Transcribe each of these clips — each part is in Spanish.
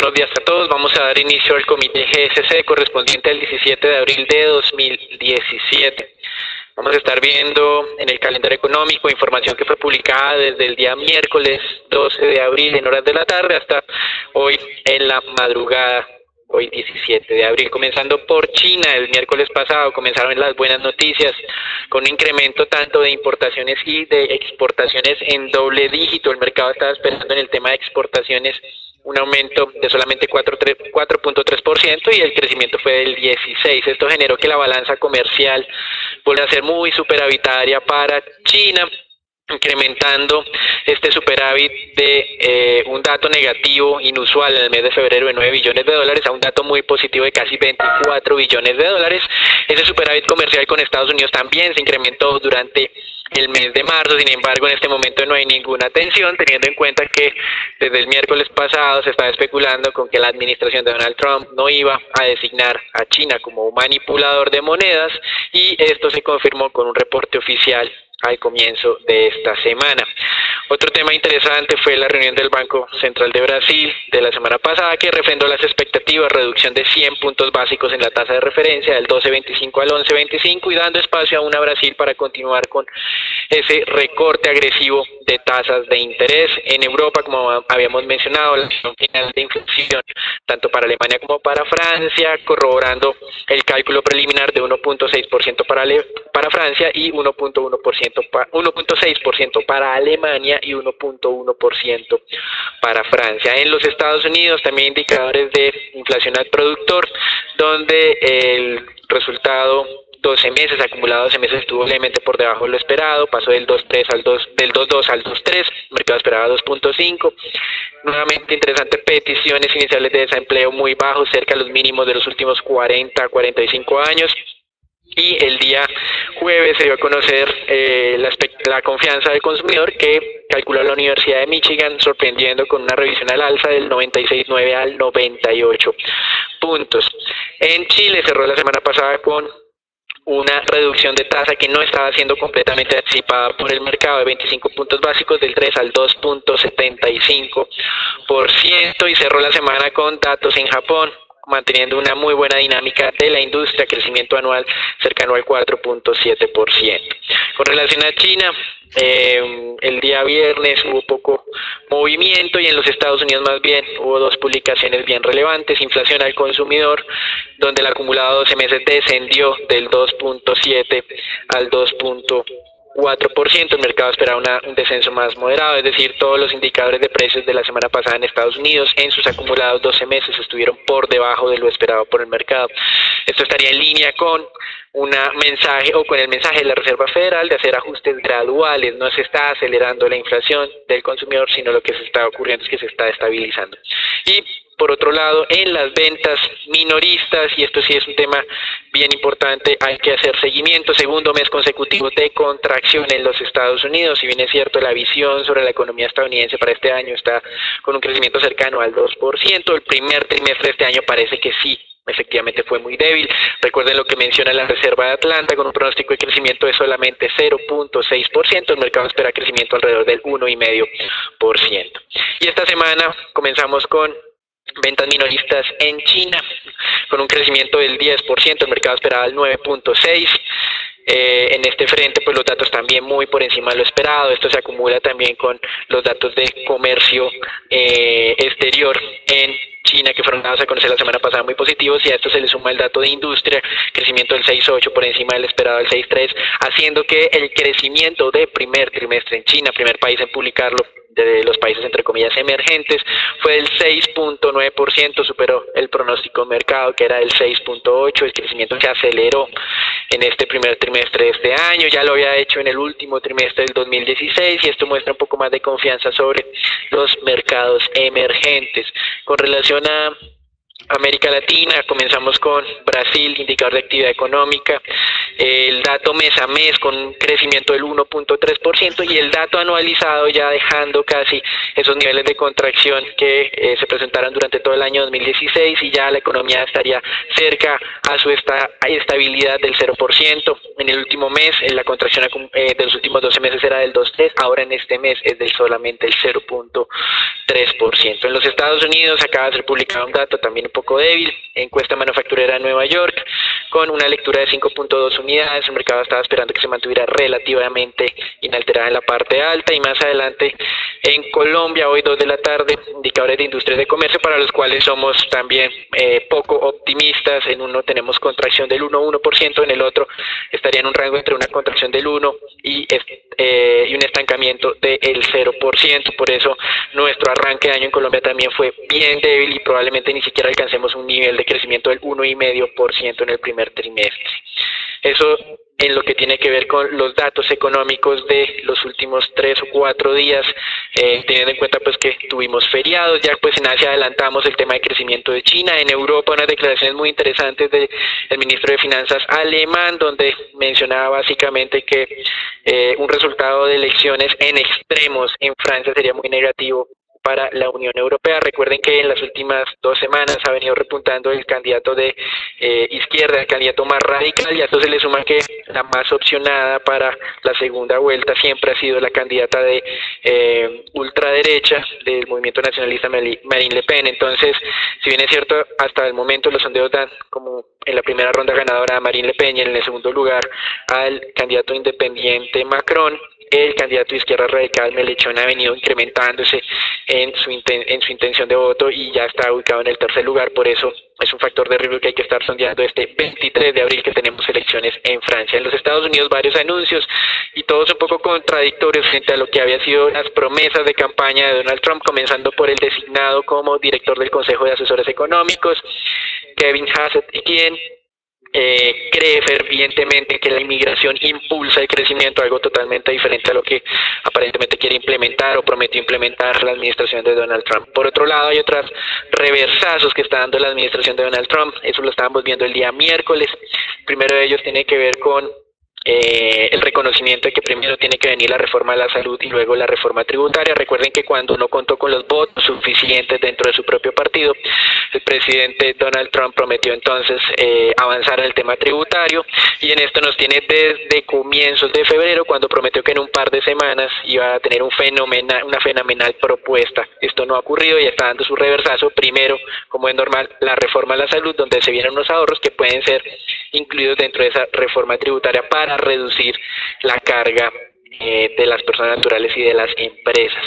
Buenos días a todos. Vamos a dar inicio al comité GSC correspondiente al 17 de abril de 2017. Vamos a estar viendo en el calendario económico información que fue publicada desde el día miércoles 12 de abril en horas de la tarde hasta hoy en la madrugada. Hoy 17 de abril, comenzando por China. El miércoles pasado comenzaron las buenas noticias con un incremento tanto de importaciones y de exportaciones en doble dígito. El mercado estaba esperando en el tema de exportaciones un aumento de solamente 4.3% y el crecimiento fue del 16%. Esto generó que la balanza comercial volviera a ser muy superavitaria para China, incrementando este superávit de un dato negativo inusual en el mes de febrero de 9 billones de dólares a un dato muy positivo de casi 24 billones de dólares. Ese superávit comercial con Estados Unidos también se incrementó durante el mes de marzo. Sin embargo, en este momento no hay ninguna tensión, teniendo en cuenta que desde el miércoles pasado se estaba especulando con que la administración de Donald Trump no iba a designar a China como un manipulador de monedas, y esto se confirmó con un reporte oficial al comienzo de esta semana. Otro tema interesante fue la reunión del Banco Central de Brasil de la semana pasada, que refrendó las expectativas, reducción de 100 puntos básicos en la tasa de referencia del 12.25 al 11.25 y dando espacio aún a Brasil para continuar con ese recorte agresivo de tasas de interés. En Europa, como habíamos mencionado, la final de inflación tanto para Alemania como para Francia, corroborando el cálculo preliminar de 1.6% para Francia y 1.6% para Alemania y 1.1% para Francia. En los Estados Unidos también indicadores de inflación al productor, donde el resultado 12 meses, acumulado 12 meses, estuvo levemente por debajo de lo esperado, pasó del 2.2 al 2.3, el mercado esperaba 2.5. Nuevamente interesante, peticiones iniciales de desempleo muy bajos, cerca de los mínimos de los últimos 40 a 45 años. Y el día jueves se dio a conocer la confianza del consumidor, que calculó la Universidad de Michigan, sorprendiendo con una revisión al alza del 96.9 al 98 puntos. En Chile cerró la semana pasada con una reducción de tasa que no estaba siendo completamente anticipada por el mercado, de 25 puntos básicos, del 3 al 2.75%, y cerró la semana con datos en Japón, manteniendo una muy buena dinámica de la industria, crecimiento anual cercano al 4.7%. Con relación a China, el día viernes hubo poco movimiento, y en los Estados Unidos más bien hubo dos publicaciones bien relevantes. Inflación al consumidor, donde el acumulado 12 meses descendió del 2.7 al 2.4%. El mercado esperaba un descenso más moderado, es decir, todos los indicadores de precios de la semana pasada en Estados Unidos en sus acumulados 12 meses estuvieron por debajo de lo esperado por el mercado. Esto estaría en línea con con el mensaje de la Reserva Federal de hacer ajustes graduales. No se está acelerando la inflación del consumidor, sino lo que se está ocurriendo es que se está estabilizando. Y por otro lado, en las ventas minoristas, y esto sí es un tema bien importante, hay que hacer seguimiento. Segundo mes consecutivo de contracción en los Estados Unidos. Si bien es cierto, la visión sobre la economía estadounidense para este año está con un crecimiento cercano al 2%, el primer trimestre de este año parece que sí, efectivamente fue muy débil. Recuerden lo que menciona la Reserva de Atlanta, con un pronóstico de crecimiento de solamente 0.6%, el mercado espera crecimiento alrededor del 1.5%. Y esta semana comenzamos con ventas minoristas en China, con un crecimiento del 10%, el mercado esperaba el 9.6%. En este frente, pues los datos también muy por encima de lo esperado. Esto se acumula también con los datos de comercio exterior en China, que fueron dados a conocer la semana pasada muy positivos, y a esto se le suma el dato de industria, crecimiento del 6.8 por encima del esperado del 6.3, haciendo que el crecimiento de primer trimestre en China, primer país en publicarlo de los países entre comillas emergentes, fue del 6.9%, superó el pronóstico de mercado, que era del 6.8%. El crecimiento se aceleró en este primer trimestre de este año, ya lo había hecho en el último trimestre del 2016, y esto muestra un poco más de confianza sobre los mercados emergentes. Con relación a América Latina, comenzamos con Brasil, indicador de actividad económica, el dato mes a mes con un crecimiento del 1.3% y el dato anualizado ya dejando casi esos niveles de contracción que se presentaron durante todo el año 2016 y ya la economía estaría cerca a su estabilidad del 0%. En el último mes la contracción de los últimos 12 meses era del 2.3%, ahora en este mes es del solamente el 0.3%. En los Estados Unidos acaba de ser publicado un dato también un poco débil, encuesta manufacturera de Nueva York, con una lectura de 5.2 unidades, el mercado estaba esperando que se mantuviera relativamente inalterada en la parte alta, y más adelante en Colombia, hoy 2 de la tarde, indicadores de industrias de comercio para los cuales somos también poco optimistas. En uno tenemos contracción del 1.1%, en el otro estaría en un rango entre una contracción del 1 y un estancamiento del 0%, por eso nuestro arranque de año en Colombia también fue bien débil y probablemente ni siquiera alcancemos un nivel de crecimiento del 1,5% en el primer trimestre. Eso en lo que tiene que ver con los datos económicos de los últimos 3 o 4 días, teniendo en cuenta pues que tuvimos feriados, ya pues en Asia adelantamos el tema de crecimiento de China, en Europa unas declaraciones muy interesantes del ministro de Finanzas alemán, donde mencionaba básicamente que un resultado de elecciones en extremos en Francia sería muy negativo para la Unión Europea. Recuerden que en las últimas 2 semanas ha venido repuntando el candidato de izquierda, el candidato más radical, y a esto se le suma que la más opcionada para la segunda vuelta siempre ha sido la candidata de ultraderecha del movimiento nacionalista Marine Le Pen. Entonces, si bien es cierto, hasta el momento los sondeos dan como en la primera ronda ganadora a Marine Le Pen y en el segundo lugar al candidato independiente Macron, el candidato de izquierda radical Mélenchon ha venido incrementándose en su intención de voto y ya está ubicado en el tercer lugar. Por eso es un factor de riesgo que hay que estar sondeando este 23 de abril que tenemos elecciones en Francia. En los Estados Unidos varios anuncios y todos un poco contradictorios frente a lo que había sido las promesas de campaña de Donald Trump, comenzando por el designado como director del Consejo de Asesores Económicos, Kevin Hassett, quien cree fervientemente que la inmigración impulsa el crecimiento, algo totalmente diferente a lo que aparentemente quiere implementar o prometió implementar la administración de Donald Trump. Por otro lado, hay otros reversazos que está dando la administración de Donald Trump, eso lo estábamos viendo el día miércoles. El primero de ellos tiene que ver con el reconocimiento de que primero tiene que venir la reforma de la salud y luego la reforma tributaria. Recuerden que cuando no contó con los votos suficientes dentro de su propio partido, el presidente Donald Trump prometió entonces avanzar en el tema tributario, y en esto nos tiene desde comienzos de febrero, cuando prometió que en un par de semanas iba a tener una fenomenal propuesta. Esto no ha ocurrido y está dando su reversazo. Primero, como es normal, la reforma a la salud, donde se vienen unos ahorros que pueden ser incluidos dentro de esa reforma tributaria para reducir la carga de las personas naturales y de las empresas.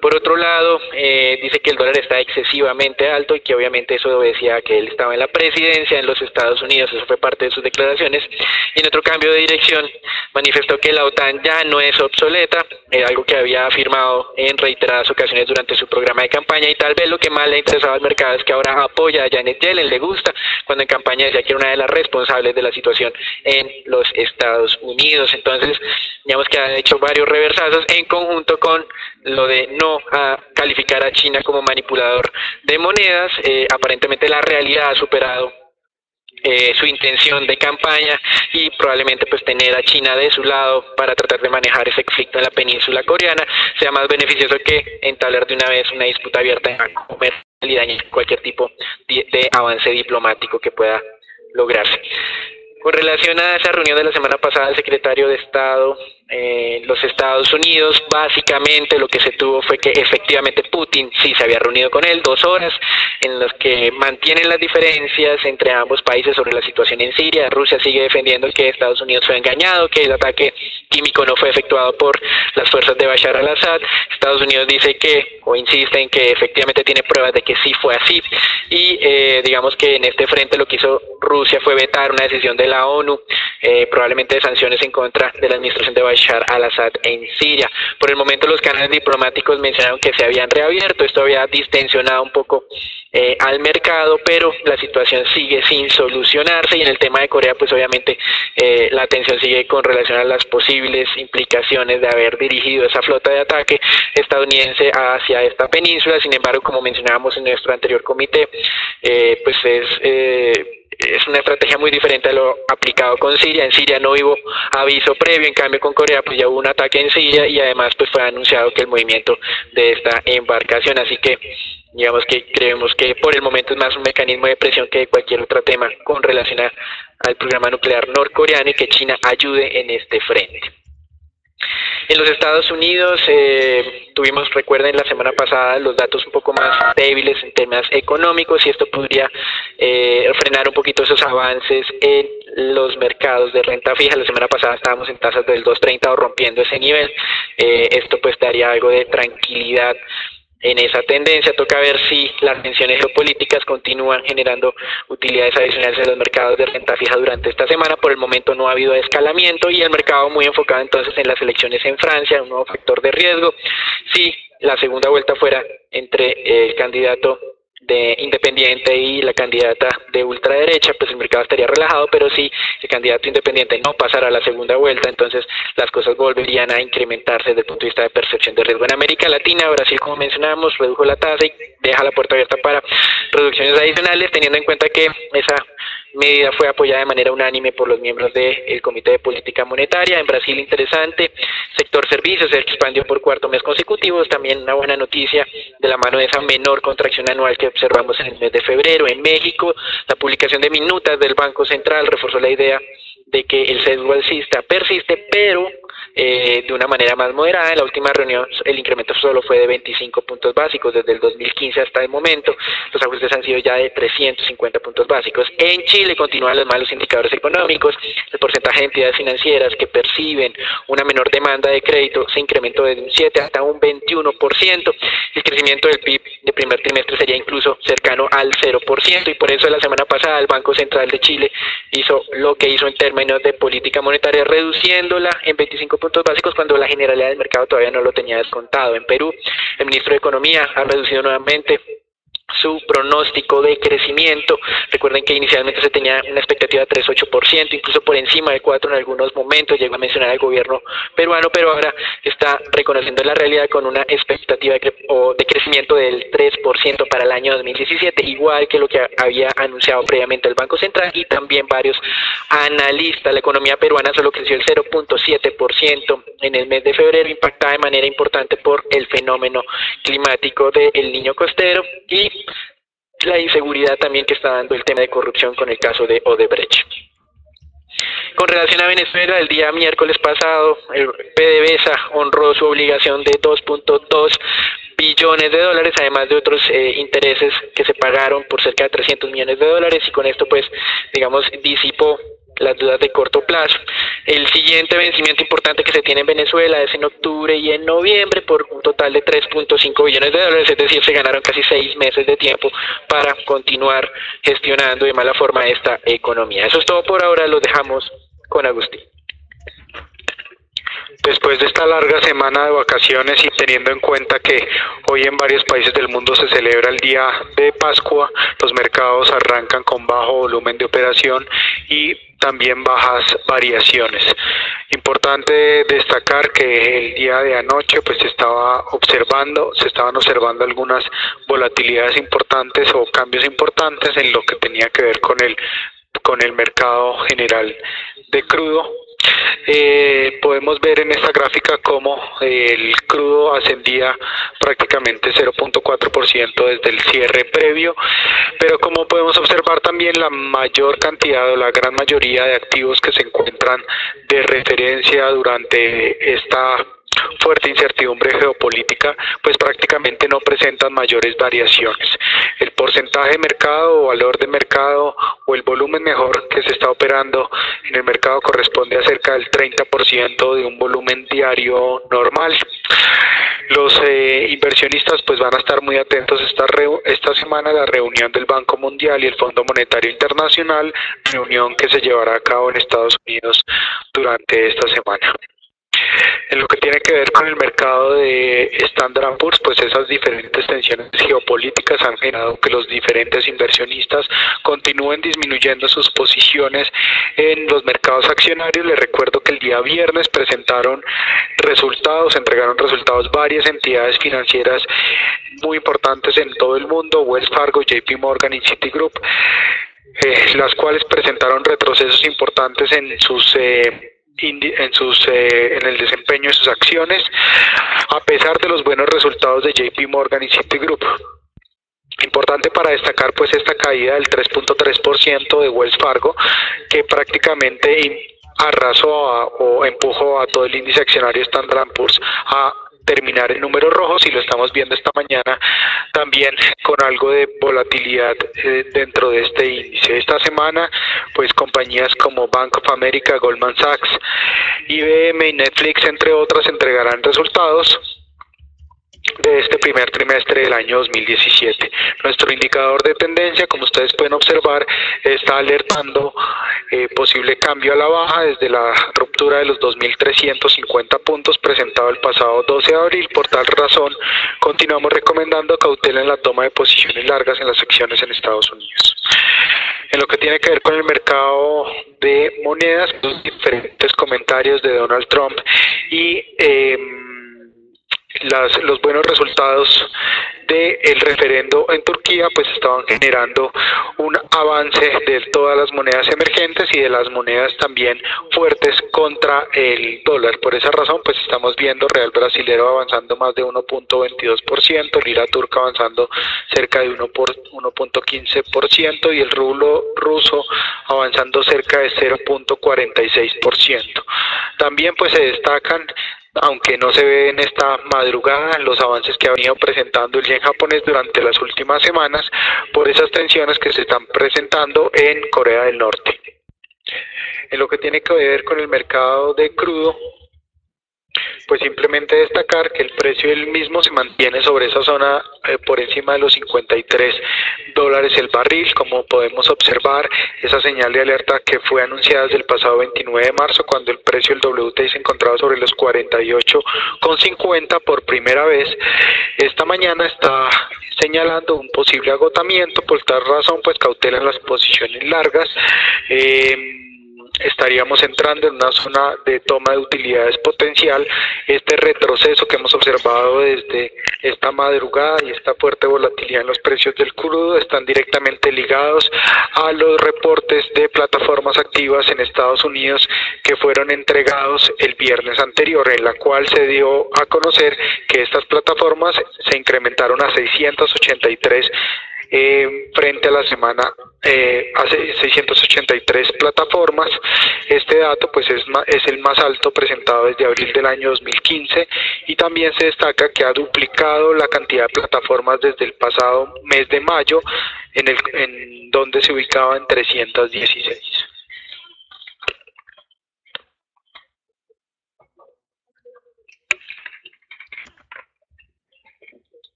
Por otro lado, dice que el dólar está excesivamente alto y que obviamente eso obedecía a que él estaba en la presidencia en los Estados Unidos, eso fue parte de sus declaraciones. Y en otro cambio de dirección manifestó que la OTAN ya no es obsoleta, algo que había afirmado en reiteradas ocasiones durante su programa de campaña, y tal vez lo que más le ha interesado al mercado es que ahora apoya a Janet Yellen, le gusta, cuando en campaña decía que era una de las responsables de la situación en los Estados Unidos. Entonces, digamos que ha hecho varios reversazos en conjunto con lo de no a calificar a China como manipulador de monedas. Aparentemente la realidad ha superado su intención de campaña, y probablemente pues tener a China de su lado para tratar de manejar ese conflicto en la península coreana sea más beneficioso que entablar de una vez una disputa abierta en comercial y dañar cualquier tipo de avance diplomático que pueda lograrse. Con relación a esa reunión de la semana pasada, el secretario de Estado en los Estados Unidos, básicamente lo que se tuvo fue que efectivamente Putin sí se había reunido con él 2 horas, en las que mantienen las diferencias entre ambos países sobre la situación en Siria. Rusia sigue defendiendo que Estados Unidos fue engañado, que el ataque químico no fue efectuado por las fuerzas de Bashar al-Assad. Estados Unidos dice que, o insiste en que efectivamente tiene pruebas de que sí fue así, y digamos que en este frente lo que hizo Rusia fue vetar una decisión de la ONU, probablemente de sanciones en contra de la administración de Bashar Bashar al-Assad en Siria. Por el momento los canales diplomáticos mencionaron que se habían reabierto, esto había distensionado un poco al mercado, pero la situación sigue sin solucionarse, y en el tema de Corea pues obviamente la atención sigue con relación a las posibles implicaciones de haber dirigido esa flota de ataque estadounidense hacia esta península. Sin embargo, como mencionábamos en nuestro anterior comité, pues es una estrategia muy diferente a lo aplicado con Siria. En Siria no hubo aviso previo, en cambio con Corea pues ya hubo un ataque en Siria, y además pues fue anunciado que el movimiento de esta embarcación, así que digamos que creemos que por el momento es más un mecanismo de presión que cualquier otro tema con relación al programa nuclear norcoreano, y que China ayude en este frente. En los Estados Unidos tuvimos, recuerden, la semana pasada los datos un poco más débiles en temas económicos, y esto podría frenar un poquito esos avances en los mercados de renta fija. La semana pasada estábamos en tasas del 2.30 o rompiendo ese nivel. Esto pues daría algo de tranquilidad en esa tendencia. Toca ver si las tensiones geopolíticas continúan generando utilidades adicionales en los mercados de renta fija durante esta semana. Por el momento no ha habido escalamiento, y el mercado muy enfocado entonces en las elecciones en Francia, un nuevo factor de riesgo. Si la segunda vuelta fuera entre el candidato de independiente y la candidata de ultraderecha, pues el mercado estaría relajado, pero si el candidato independiente no pasara a la segunda vuelta, entonces las cosas volverían a incrementarse desde el punto de vista de percepción de riesgo. En América Latina, Brasil, como mencionábamos, redujo la tasa y deja la puerta abierta para reducciones adicionales, teniendo en cuenta que esa medida fue apoyada de manera unánime por los miembros del Comité de Política Monetaria. En Brasil, interesante, sector servicios se expandió por cuarto mes consecutivo, también una buena noticia de la mano de esa menor contracción anual que observamos en el mes de febrero. En México, la publicación de minutas del Banco Central reforzó la idea de que el sesgo alcista persiste, pero de una manera más moderada. En la última reunión el incremento solo fue de 25 puntos básicos desde el 2015 hasta el momento. Los ajustes han sido ya de 350 puntos básicos. En Chile continúan los malos indicadores económicos. El porcentaje de entidades financieras que perciben una menor demanda de crédito se incrementó desde un 7 hasta un 21%. El crecimiento del PIB de primer trimestre sería incluso cercano al 0%, y por eso la semana pasada el Banco Central de Chile hizo lo que hizo en términos de política monetaria, reduciéndola en 25 puntos básicos cuando la generalidad del mercado todavía no lo tenía descontado. En Perú, el ministro de Economía ha reducido nuevamente su pronóstico de crecimiento. Recuerden que inicialmente se tenía una expectativa de 3,8%, incluso por encima de 4% en algunos momentos, llegó a mencionar al gobierno peruano, pero ahora está reconociendo la realidad con una expectativa de crecimiento del 3% para el año 2017, igual que lo que había anunciado previamente el Banco Central y también varios analistas. La economía peruana solo creció el 0,7% en el mes de febrero, impactada de manera importante por el fenómeno climático del Niño Costero y la inseguridad también que está dando el tema de corrupción con el caso de Odebrecht. Con relación a Venezuela, el día miércoles pasado, el PDVSA honró su obligación de 2.2 billones de dólares, además de otros intereses que se pagaron por cerca de 300 millones de dólares, y con esto pues, digamos, disipó las dudas de corto plazo. El siguiente vencimiento importante que se tiene en Venezuela es en octubre y en noviembre por un total de 3.5 billones de dólares, es decir, se ganaron casi 6 meses de tiempo para continuar gestionando de mala forma esta economía. Eso es todo por ahora, los dejamos con Agustín. Después de esta larga semana de vacaciones y teniendo en cuenta que hoy en varios países del mundo se celebra el día de Pascua, los mercados arrancan con bajo volumen de operación y también bajas variaciones. Importante destacar que el día de anoche pues se estaban observando algunas volatilidades importantes o cambios importantes en lo que tenía que ver con el mercado general de crudo. Podemos ver en esta gráfica cómo el crudo ascendía prácticamente 0.4% desde el cierre previo, pero como podemos observar también la mayor cantidad o la gran mayoría de activos que se encuentran de referencia durante esta fuerte incertidumbre geopolítica, pues prácticamente no presentan mayores variaciones. El porcentaje de mercado o valor de mercado o el volumen mejor que se está operando en el mercado corresponde a cerca del 30% de un volumen diario normal. Los inversionistas pues van a estar muy atentos esta semana a la reunión del Banco Mundial y el Fondo Monetario Internacional, reunión que se llevará a cabo en Estados Unidos durante esta semana. En lo que tiene que ver con el mercado de Standard & Poor's, pues esas diferentes tensiones geopolíticas han generado que los diferentes inversionistas continúen disminuyendo sus posiciones en los mercados accionarios. Les recuerdo que el día viernes entregaron resultados varias entidades financieras muy importantes en todo el mundo, Wells Fargo, JP Morgan y Citigroup, las cuales presentaron retrocesos importantes en el desempeño de sus acciones, a pesar de los buenos resultados de JP Morgan y Citigroup. Importante para destacar pues esta caída del 3.3% de Wells Fargo, que prácticamente arrasó o empujó a todo el índice accionario Standard & Poor's a terminar en números rojos, y lo estamos viendo esta mañana también con algo de volatilidad dentro de este índice. Esta semana pues compañías como Bank of America, Goldman Sachs, IBM y Netflix, entre otras, entregarán resultados de este primer trimestre del año 2017. Nuestro indicador de tendencia, como ustedes pueden observar, está alertando posible cambio a la baja desde la ruptura de los 2.350 puntos presentado el pasado 12 de abril. Por tal razón, continuamos recomendando cautela en la toma de posiciones largas en las acciones en Estados Unidos. En lo que tiene que ver con el mercado de monedas, los diferentes comentarios de Donald Trump y los buenos resultados del referendo en Turquía pues estaban generando un avance de todas las monedas emergentes y de las monedas también fuertes contra el dólar. Por esa razón pues estamos viendo real brasilero avanzando más de 1.22%, lira turca avanzando cerca de 1.15% y el rublo ruso avanzando cerca de 0.46%. También pues se destacan, aunque no se ve en esta madrugada, los avances que ha venido presentando el yen japonés durante las últimas semanas por esas tensiones que se están presentando en Corea del Norte. En lo que tiene que ver con el mercado de crudo, pues simplemente destacar que el precio del mismo se mantiene sobre esa zona por encima de los $53 el barril. Como podemos observar, esa señal de alerta que fue anunciada desde el pasado 29 de marzo, cuando el precio del WTI se encontraba sobre los 48,50 por primera vez, esta mañana está señalando un posible agotamiento. Por tal razón pues cautela en las posiciones largas. Estaríamos entrando en una zona de toma de utilidades potencial. Este retroceso que hemos observado desde esta madrugada y esta fuerte volatilidad en los precios del crudo están directamente ligados a los reportes de plataformas activas en Estados Unidos que fueron entregados el viernes anterior, en la cual se dio a conocer que estas plataformas se incrementaron a 683 frente a la semana, hace 683 plataformas. Este dato pues es el más alto presentado desde abril del año 2015, y también se destaca que ha duplicado la cantidad de plataformas desde el pasado mes de mayo, en donde se ubicaba en 316.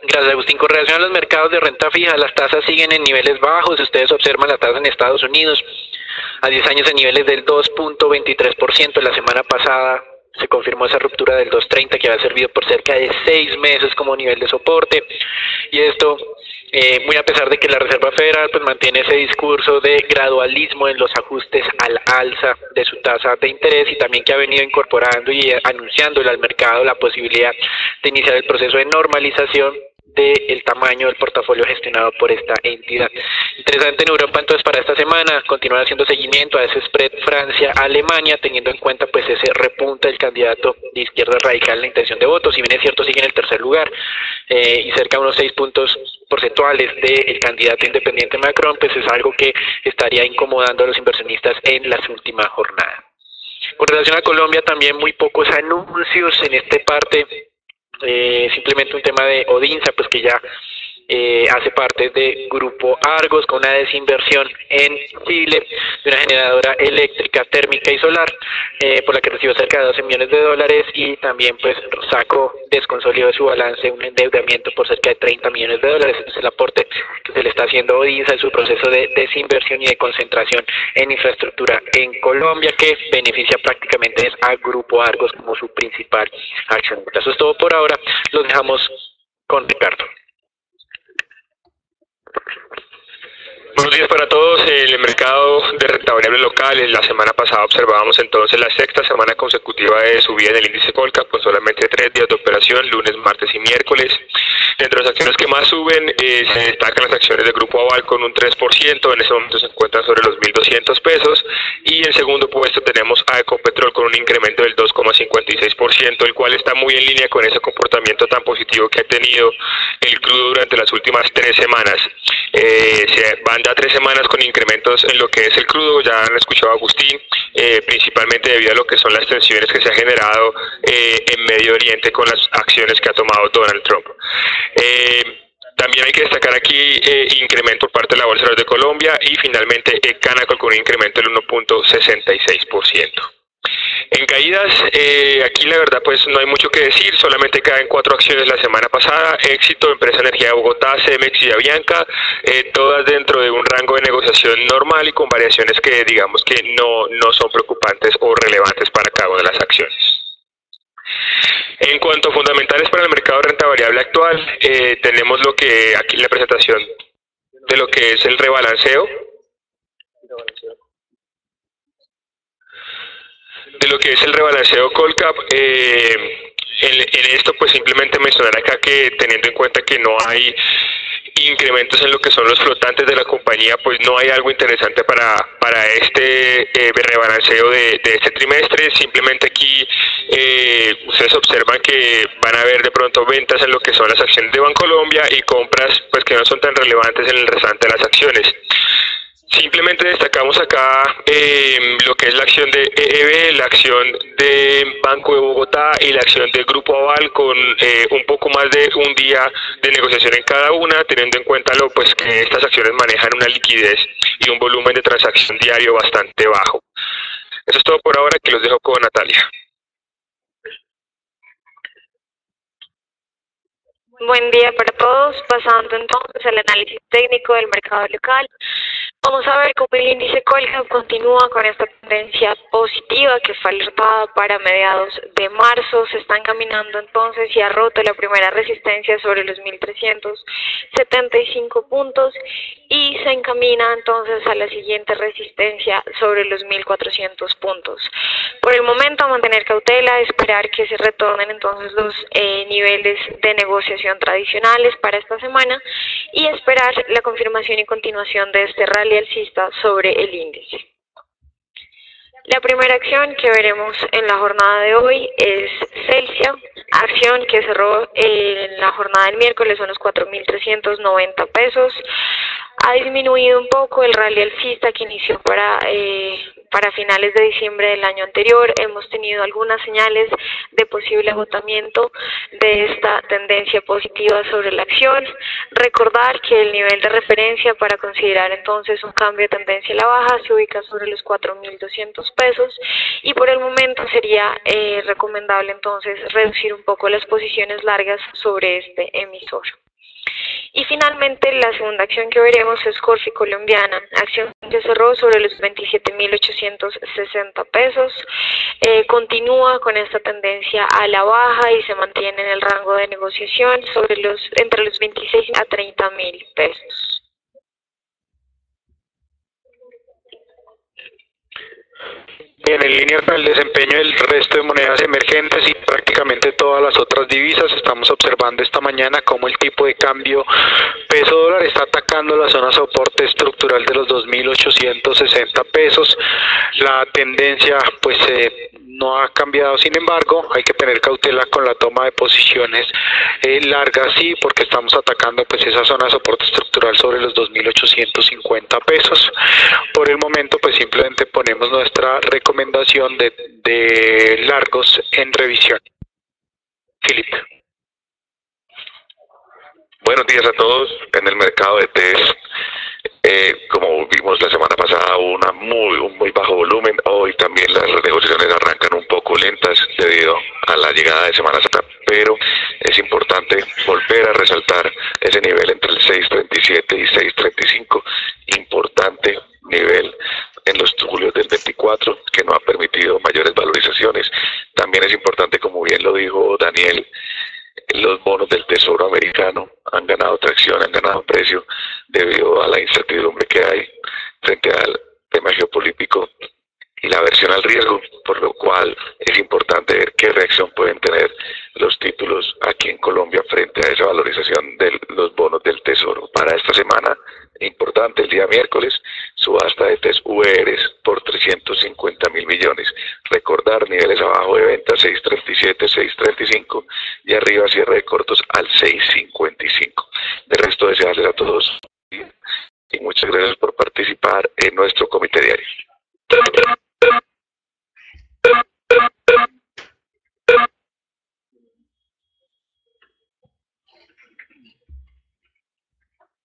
Gracias, Agustín. Con relación a los mercados de renta fija, las tasas siguen en niveles bajos. Si ustedes observan la tasa en Estados Unidos, a 10 años en niveles del 2.23%. La semana pasada se confirmó esa ruptura del 2.30 que había servido por cerca de 6 meses como nivel de soporte. Y esto, muy a pesar de que la Reserva Federal pues mantiene ese discurso de gradualismo en los ajustes al alza de su tasa de interés, y también que ha venido incorporando y anunciándole al mercado la posibilidad de iniciar el proceso de normalización del tamaño del portafolio gestionado por esta entidad. Interesante en Europa entonces para esta semana continuar haciendo seguimiento a ese spread Francia-Alemania, teniendo en cuenta pues ese repunte del candidato de izquierda radical en la intención de voto. Si bien es cierto sigue en el tercer lugar y cerca de unos 6 puntos porcentuales del candidato independiente Macron, pues es algo que estaría incomodando a los inversionistas en las últimas jornadas. Con relación a Colombia, también muy pocos anuncios en esta parte. Simplemente un tema de Odinsa, pues que ya hace parte de Grupo Argos, con una desinversión en Chile de una generadora eléctrica, térmica y solar, por la que recibió cerca de 12 millones de dólares, y también pues desconsolidó de su balance un endeudamiento por cerca de 30 millones de dólares. Este es el aporte que se le está haciendo a Odinsa en su proceso de desinversión y de concentración en infraestructura en Colombia, que beneficia prácticamente a Grupo Argos como su principal accionista. Eso es todo por ahora. Los dejamos con Ricardo. Buenos días para todos. En el mercado de renta variable local, la semana pasada observábamos entonces la sexta semana consecutiva de subida en el índice Colcap, con solamente 3 días de operación, lunes, martes y miércoles. Entre las acciones que más suben se destacan las acciones del Grupo Aval con un 3%, en ese momento se encuentran sobre los 1.200 pesos, y en segundo puesto tenemos a Ecopetrol con un incremento del 2,56%, el cual está muy en línea con ese comportamiento tan positivo que ha tenido el crudo durante las últimas 3 semanas. Se van ya 3 semanas con incrementos en lo que es el crudo, ya han escuchado a Agustín, principalmente debido a lo que son las tensiones que se ha generado en Medio Oriente con las acciones que ha tomado Donald Trump. También hay que destacar aquí incremento por parte de la Bolsa de Colombia, y finalmente Canacol con un incremento del 1,66%. En caídas, aquí la verdad pues no hay mucho que decir, solamente caen 4 acciones la semana pasada: Éxito, Empresa Energía de Bogotá, Cemex y Avianca, todas dentro de un rango de negociación normal y con variaciones que digamos que no son preocupantes o relevantes para cada una de las acciones. En cuanto a fundamentales para el mercado de renta variable actual, tenemos lo que aquí la presentación de lo que es el rebalanceo. De lo que es el rebalanceo Colcap, en esto pues simplemente mencionar acá que, teniendo en cuenta que no hay incrementos en lo que son los flotantes de la compañía, pues no hay algo interesante para este rebalanceo de este trimestre. Simplemente aquí ustedes observan que van a ver de pronto ventas en lo que son las acciones de Bancolombia y compras pues que no son tan relevantes en el restante de las acciones. Simplemente destacamos acá lo que es la acción de EEB, la acción de Banco de Bogotá y la acción del Grupo Aval, con un poco más de un día de negociación en cada una, teniendo en cuenta pues que estas acciones manejan una liquidez y un volumen de transacción diario bastante bajo. Eso es todo por ahora, que los dejo con Natalia. Buen día para todos. Pasando entonces al análisis técnico del mercado local, vamos a ver cómo el índice Colcap continúa con esta tendencia positiva que fue alertada para mediados de marzo. Se está encaminando entonces y ha roto la primera resistencia sobre los 1.375 puntos y se encamina entonces a la siguiente resistencia sobre los 1.400 puntos. Por el momento, mantener cautela, esperar que se retornen entonces los niveles de negociación tradicionales para esta semana y esperar la confirmación y continuación de este rally alcista sobre el índice. La primera acción que veremos en la jornada de hoy es Celsia, acción que cerró en la jornada del miércoles son los 4.390 pesos. Ha disminuido un poco el rally alcista que inició para finales de diciembre del año anterior. Hemos tenido algunas señales de posible agotamiento de esta tendencia positiva sobre la acción. Recordar que el nivel de referencia para considerar entonces un cambio de tendencia a la baja se ubica sobre los 4.200 pesos y por el momento sería recomendable entonces reducir un poco las posiciones largas sobre este emisor. Y finalmente la segunda acción que veremos es Corfi Colombiana, acción que cerró sobre los 27.860 pesos, continúa con esta tendencia a la baja y se mantiene en el rango de negociación sobre entre los 26 a 30.000 pesos. Bien, en línea con el desempeño del resto de monedas emergentes y prácticamente todas las otras divisas, estamos observando esta mañana cómo el tipo de cambio peso dólar está atacando la zona soporte estructural de los 2.860 pesos. La tendencia pues no ha cambiado, sin embargo hay que tener cautela con la toma de posiciones largas, sí, porque estamos atacando pues esa zona de soporte estructural sobre los 2.850 pesos. Por el momento pues simplemente ponemos nuestra recomendación de largos en revisión. Filipe. Buenos días a todos. En el mercado de test, como vimos la semana pasada, hubo un muy bajo volumen. Hoy también las negociaciones arrancan un poco lentas debido a la llegada de Semana Santa, pero es importante volver a resaltar ese nivel entre el 6.37 y 6.35, importante nivel en los julios del 24, que no ha permitido mayores valorizaciones. También es importante, como bien lo dijo Daniel, los bonos del Tesoro americano han ganado tracción, han ganado precio debido a la incertidumbre que hay frente al tema geopolítico y la aversión al riesgo, por lo cual es importante ver qué reacción pueden tener los títulos aquí en Colombia frente a esa valorización de los bonos del Tesoro. Para esta semana, importante, el día miércoles, subasta de test VRs por 350.000 millones.